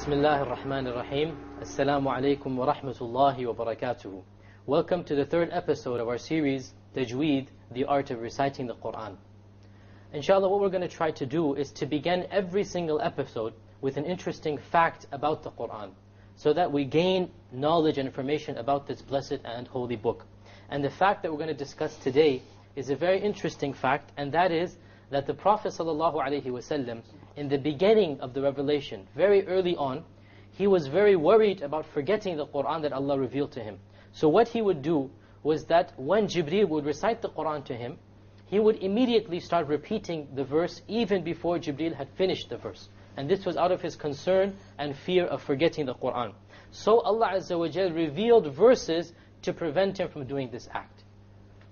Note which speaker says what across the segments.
Speaker 1: Bismillah ar-Rahman ar-Rahim. Assalamu alaikum wa rahmatullahi wa barakatuhu. Welcome to the third episode of our series, Tajweed, the art of reciting the Quran. Inshallah, what we're going to try to do is to begin every single episode with an interesting fact about the Quran, so that we gain knowledge and information about this blessed and holy book. And the fact that we're going to discuss today is a very interesting fact, and that is that the Prophet ﷺ, in the beginning of the revelation, very early on, he was very worried about forgetting the Quran that Allah revealed to him. So what he would do was that when Jibreel would recite the Quran to him, he would immediately start repeating the verse even before Jibreel had finished the verse. And this was out of his concern and fear of forgetting the Quran. So Allah Azza wa Jal revealed verses to prevent him from doing this act.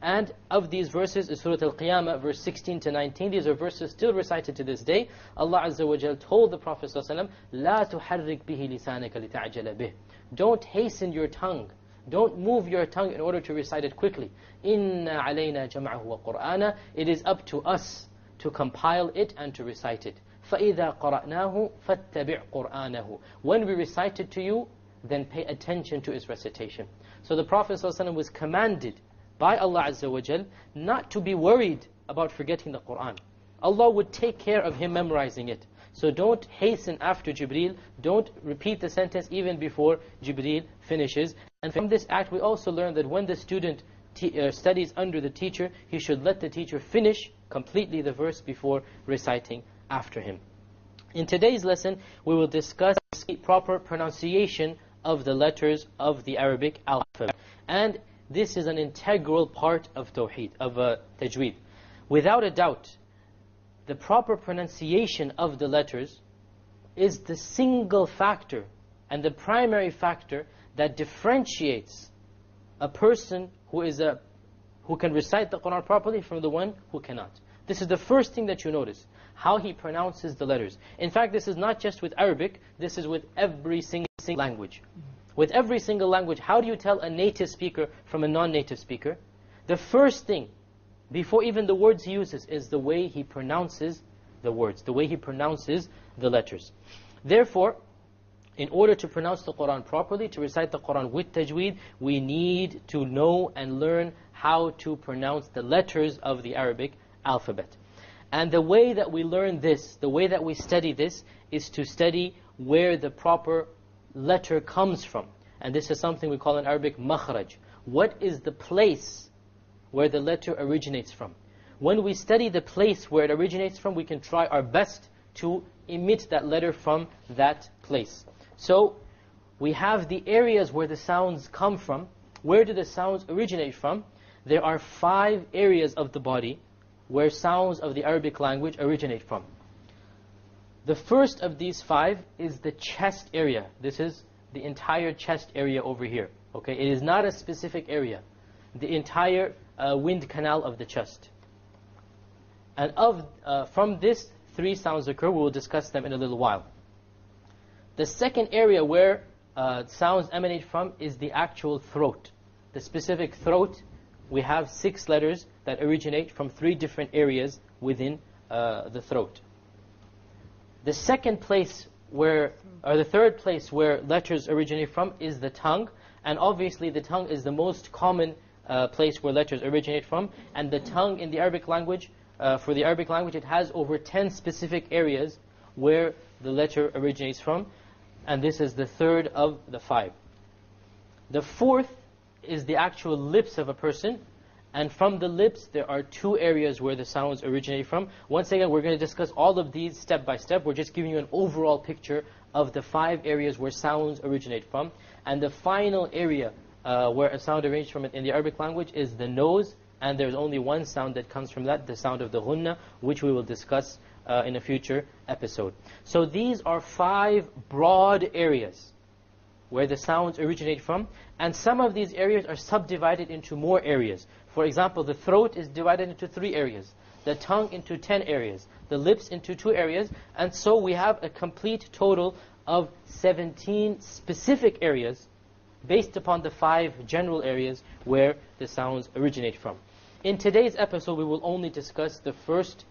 Speaker 1: And of these verses is Surah Al-Qiyamah, verse 16 to 19. These are verses still recited to this day. Allah Azza wa Jal told the Prophet ﷺ, لا تحرك به لسانك لتعجل به. Don't hasten your tongue. Don't move your tongue in order to recite it quickly. إِنَّا عَلَيْنَا جَمْعَهُ وَقُرْآنَ. It is up to us to compile it and to recite it. فَإِذَا قَرَأْنَاهُ فَاتَّبِعْ قُرْآنَهُ. When we recite it to you, then pay attention to its recitation. So the Prophet ﷺ was commanded by Allah Azza wa Jal not to be worried about forgetting the Quran. Allah would take care of him memorizing it. So don't hasten after Jibreel. Don't repeat the sentence even before Jibreel finishes. And from this act we also learn that when the student studies under the teacher, he should let the teacher finish completely the verse before reciting after him. In today's lesson we will discuss the proper pronunciation of the letters of the Arabic alphabet. And this is an integral part of Tawheed, of Tajweed. Without a doubt, the proper pronunciation of the letters is the single factor and the primary factor that differentiates a person who can recite the Quran properly from the one who cannot. This is the first thing that you notice, how he pronounces the letters. In fact, this is not just with Arabic, this is with every single language. With every single language, how do you tell a native speaker from a non-native speaker? The first thing, before even the words he uses, is the way he pronounces the words, the way he pronounces the letters. Therefore, in order to pronounce the Quran properly, to recite the Quran with tajweed, we need to know and learn how to pronounce the letters of the Arabic alphabet. And the way that we learn this, the way that we study this, is to study where the proper letter comes from. And this is something we call in Arabic makhraj. What is the place where the letter originates from? When we study the place where it originates from, we can try our best to emit that letter from that place. So we have the areas where the sounds come from. Where do the sounds originate from? There are 5 areas of the body where sounds of the Arabic language originate from. The first of these 5 is the chest area. This is the entire chest area over here. Okay, it is not a specific area. The entire wind canal of the chest. And from this 3 sounds occur. We will discuss them in a little while. The second area where sounds emanate from is the actual throat. The specific throat, we have 6 letters that originate from 3 different areas within the throat. The second place where, or the third place where letters originate from is the tongue. And obviously the tongue is the most common place where letters originate from. And the tongue in the Arabic language, for the Arabic language, it has over 10 specific areas where the letter originates from. And this is the third of the 5. The fourth is the actual lips of a person. And from the lips, there are 2 areas where the sounds originate from. Once again, we're going to discuss all of these step by step. We're just giving you an overall picture of the 5 areas where sounds originate from. And the final area where a sound originates from in the Arabic language is the nose. And there's only one sound that comes from that, the sound of the ghunna, which we will discuss in a future episode. So these are 5 broad areas where the sounds originate from. And some of these areas are subdivided into more areas. For example, the throat is divided into 3 areas, the tongue into 10 areas, the lips into 2 areas, and so we have a complete total of 17 specific areas based upon the 5 general areas where the sounds originate from. In today's episode, we will only discuss the first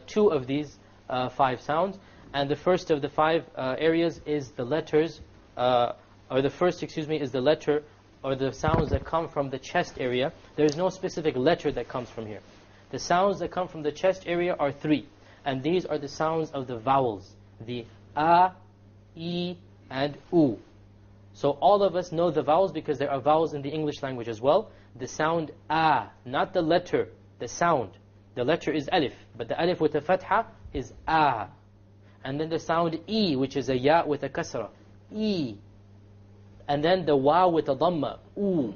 Speaker 1: 2 of these 5 sounds, And the first of the 5 areas is the letters, or the first, is the letter or the sounds that come from the chest area. There's no specific letter that comes from here. The sounds that come from the chest area are 3. And these are the sounds of the vowels. The A, E, and U. So all of us know the vowels because there are vowels in the English language as well. The sound A, not the letter, the sound. The letter is alif, but the alif with a fatha is A. And then the sound E, which is a ya with a kasra, E. And then the wa with a dhamma, U.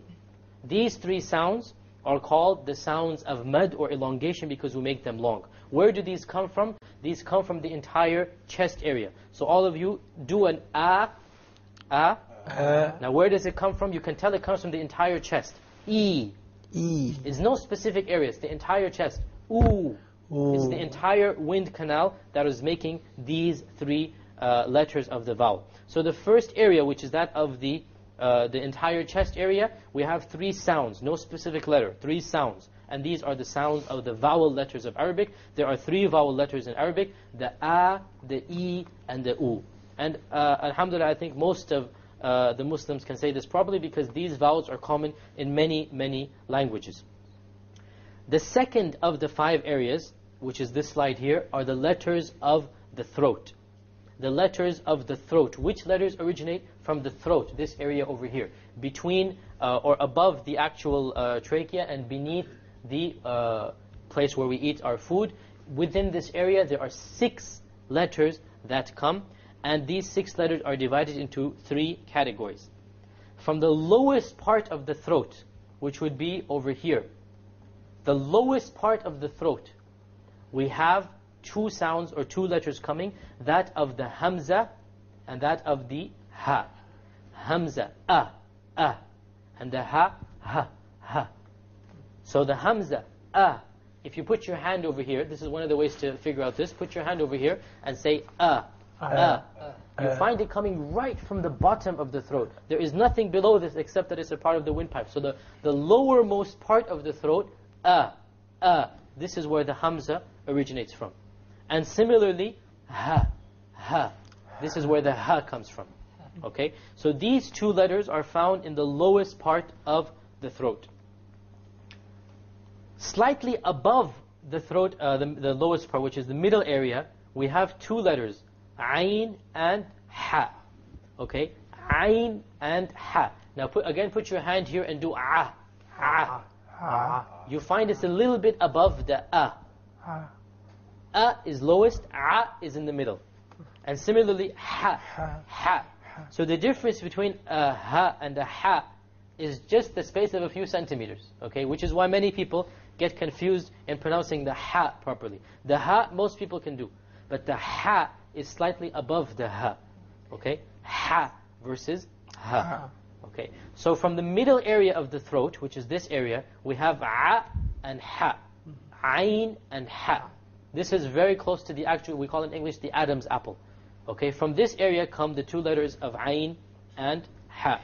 Speaker 1: These 3 sounds are called the sounds of mad or elongation because we make them long. Where do these come from? These come from the entire chest area. So all of you do an A. Now where does it come from? You can tell it comes from the entire chest. E. Is no specific area, it's the entire chest. U. It's the entire wind canal that is making these 3 letters of the vowel. So the first area, which is that of the entire chest area, we have 3 sounds, no specific letter, 3 sounds. And these are the sounds of the vowel letters of Arabic. There are 3 vowel letters in Arabic, the A, the E, and the U. And alhamdulillah, I think most of the Muslims can say this properly because these vowels are common in many, many languages. The second of the 5 areas, which is this slide here, are the letters of the throat. The letters of the throat. Which letters originate from the throat, this area over here, between or above the actual trachea and beneath the place where we eat our food. Within this area there are 6 letters that come, and these 6 letters are divided into 3 categories. From the lowest part of the throat, which would be over here, the lowest part of the throat, we have 2 sounds or 2 letters coming, that of the hamza and that of the ha. Hamza, a, and the ha, ha. So the hamza, a, if you put your hand over here, this is one of the ways to figure out this, put your hand over here and say a. You find it coming right from the bottom of the throat. There is nothing below this except that it's a part of the windpipe. So the lowermost part of the throat, this is where the hamza originates from. And similarly, ha. This is where the ha comes from. Okay? So these 2 letters are found in the lowest part of the throat. Slightly above the throat, the lowest part, which is the middle area, we have 2 letters, ayn and ha. Okay? Ayn and ha. Now put your hand here and do ah. You find it's a little bit above the a. A is lowest, a is in the middle. And similarly, ha. So the difference between a ha and a ha is just the space of a few centimeters. Okay? Which is why many people get confused in pronouncing the ha properly. The ha, most people can do. But the ha is slightly above the ha. Okay? Ha versus ha. Okay? So from the middle area of the throat, which is this area, we have a and ha. Ayn and ha. This is very close to the actual, we call in English the Adam's apple. Okay? From this area come the 2 letters of ayn and ha.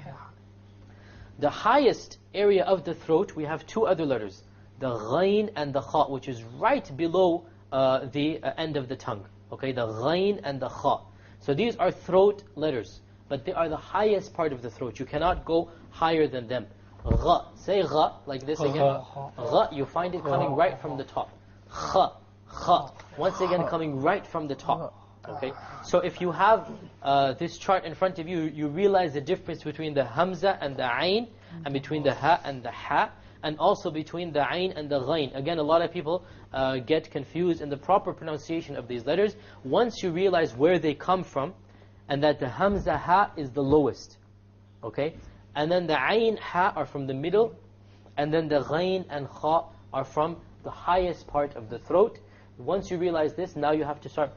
Speaker 1: The highest area of the throat, we have 2 other letters, the ghayn and the kha, which is right below the end of the tongue. Okay, the ghayn and the kha. So these are throat letters, but they are the highest part of the throat. You cannot go higher than them. Gha, say gha, like this again. Gha, you find it coming right from the top. Kha, once again coming right from the top. Okay, so if you have this chart in front of you, you realize the difference between the hamza and the ayn, and between the ha and the ha, and also between the ayn and the ghayn. Again, a lot of people get confused in the proper pronunciation of these letters. Once you realize where they come from, and that the hamza ha is the lowest, okay, and then the ayn ha are from the middle, and then the ghayn and kha are from the highest part of the throat. Once you realize this, now you have to start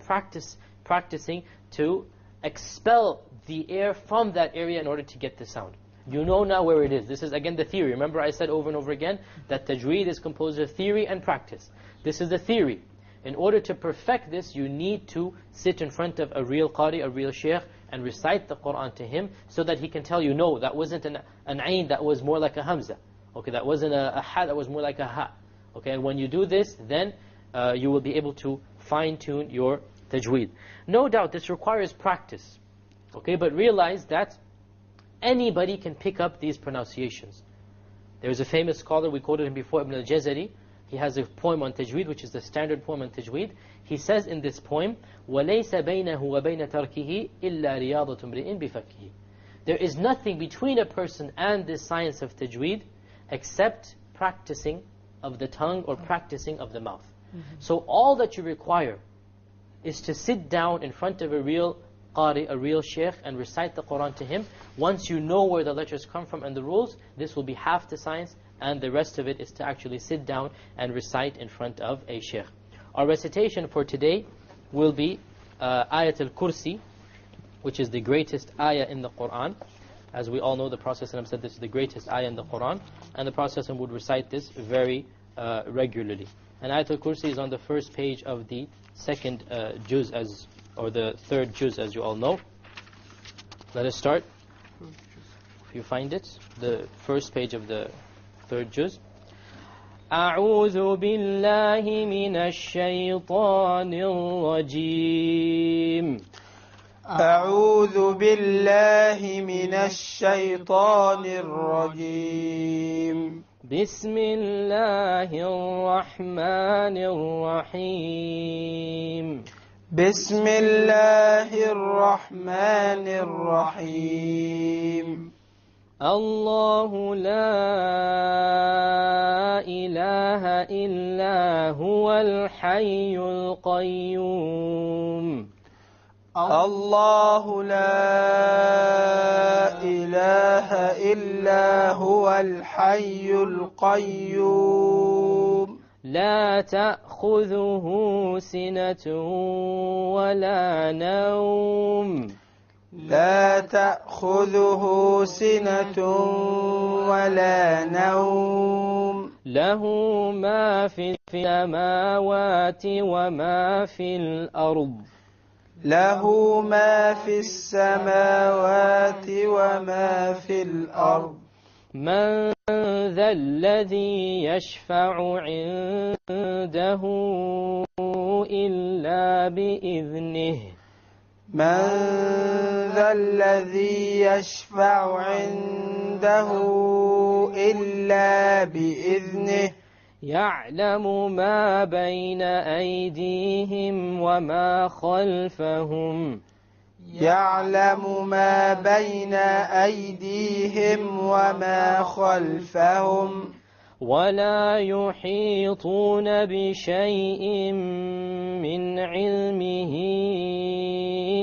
Speaker 1: practicing to expel the air from that area in order to get the sound. You know now where it is. This is again the theory. Remember I said over and over again that Tajweed is composed of theory and practice. This is the theory. In order to perfect this, you need to sit in front of a real qari, a real sheikh, and recite the Qur'an to him so that he can tell you, no, that wasn't an ayn, that was more like a hamza. Okay, that wasn't a ha, that was more like a ha. Okay, and when you do this, then you will be able to fine-tune your Tajweed. No doubt this requires practice. Okay, but realize that anybody can pick up these pronunciations. There's a famous scholar, we quoted him before, Ibn al-Jazari. He has a poem on Tajweed, which is the standard poem on Tajweed. He says in this poem, وَلَيْسَ بَيْنَهُ وَبَيْنَ تَرْكِهِ إِلَّا رِيَاضَةُ امْرِئٍ بِفَكِّهِ. There is nothing between a person and this science of Tajweed except practicing of the tongue or practicing of the mouth. So all that you require is to sit down in front of a real qari, a real sheikh, and recite the Quran to him. Once you know where the letters come from and the rules, this will be half the science, and the rest of it is to actually sit down and recite in front of a sheikh. Our recitation for today will be Ayat al-Kursi, which is the greatest ayah in the Quran. As we all know, the Prophet ﷺ said this is the greatest ayah in the Quran, and the Prophet ﷺ would recite this very regularly. And Ayat al-Kursi is on the first page of the second juz, or the third juz, as you all know. Let us start. If you find it, the first page of the third juz. أعوذ بالله من الشيطان الرجيم.
Speaker 2: أعوذ بالله من الشيطان الرجيم.
Speaker 1: بسم الله الرحمن الرحيم.
Speaker 2: بسم الله الرحمن الرحيم.
Speaker 1: الله لا إله إلا هو الحي القيوم.
Speaker 2: الله لا إله إلا هو الحي القيوم.
Speaker 1: لا تأخذه سنة ولا نوم.
Speaker 2: لا تأخذه سنة ولا نوم.
Speaker 1: له ما في السماوات وما في الأرض.
Speaker 2: له ما في السماوات وما في الأرض.
Speaker 1: من ذا الذي يشفع عنده إلا بإذنه.
Speaker 2: من ذا الذي يشفع عنده إلا بإذنه.
Speaker 1: يعلم ما بين أيديهم وما خلفهم.
Speaker 2: يعلم ما بين أيديهم وما خلفهم.
Speaker 1: ولا يحيطون بشيء من علمه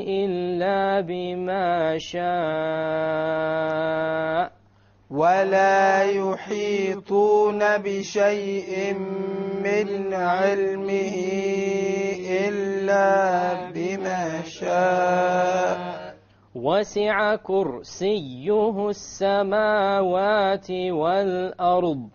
Speaker 1: إلا بما شاء.
Speaker 2: ولا يحيطون بشيء من علمه إلا بما شاء.
Speaker 1: وسع كرسيه السماوات والأرض.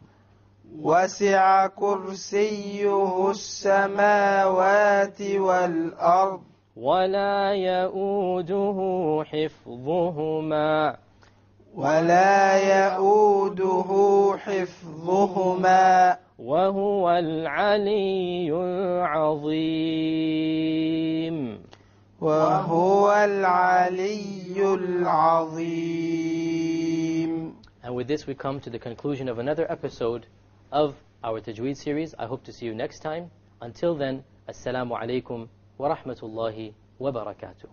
Speaker 2: وسع كرسيه السماوات والأرض.
Speaker 1: ولا يؤوده حفظهما.
Speaker 2: ولا يؤوده حفظهما.
Speaker 1: وهو العلي العظيم.
Speaker 2: وهو العلي العظيم.
Speaker 1: And with this we come to the conclusion of another episode of our Tajweed series. I hope to see you next time. Until then, Assalamu alaikum wa rahmatullahi wa barakatuh.